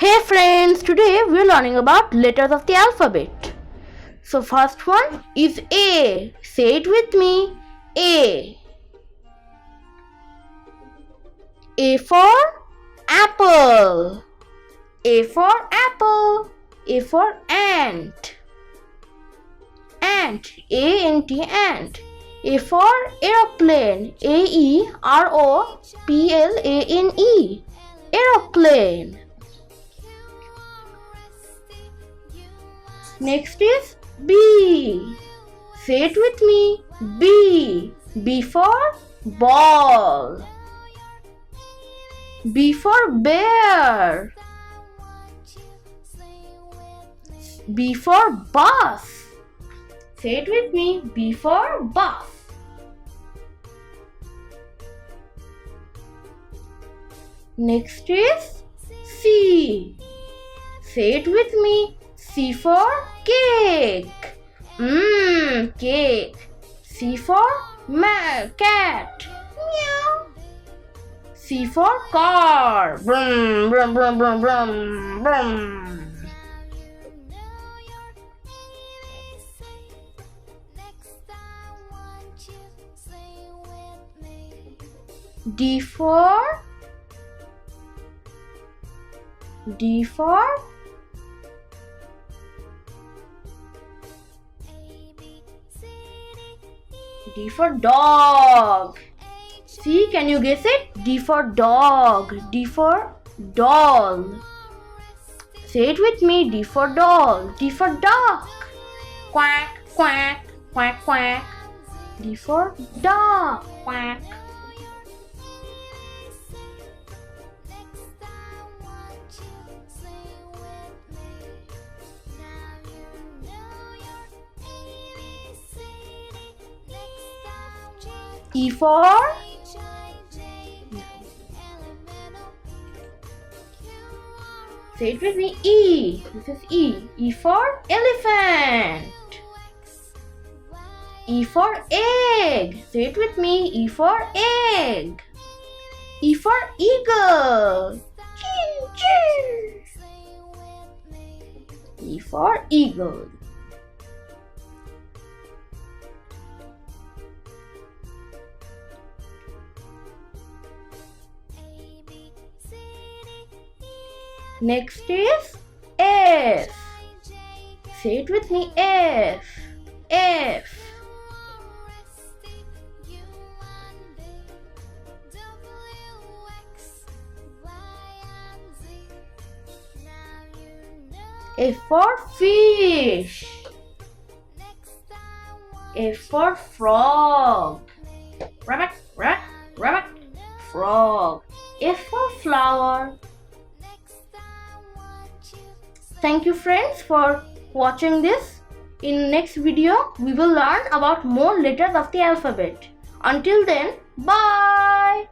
Hey friends, today we're learning about letters of the alphabet. So first one is A. Say it with me. A. A for apple. A for apple. A for ant. Ant. A-N-T, ant. A for aeroplane. A-E-R-O-P-L-A-N-E. Aeroplane. Next is B. Say it with me. B. B for ball. B for bear. B for bus. Say it with me. B for bus. Next is C. Say it with me. C for cake. Cake. C for cat. Meow. C for car. Brum, brum, brum, brum, brum, brum. D for D for dog. See, can you guess it? D for dog. D for doll. Say it with me. D for doll. D for duck. Quack, quack, quack, quack. D for duck. Quack. E for say it with me. E. This is E. E for elephant. E for egg. Say it with me. E for egg. E for eagle. Chin, chin. E for eagle. Next is F. Say it with me. F. F. F for fish. F for frog. Rabbit, rabbit, rabbit, frog. F for flower. Thank you friends for watching this. In next video, we will learn about more letters of the alphabet. Until then, bye.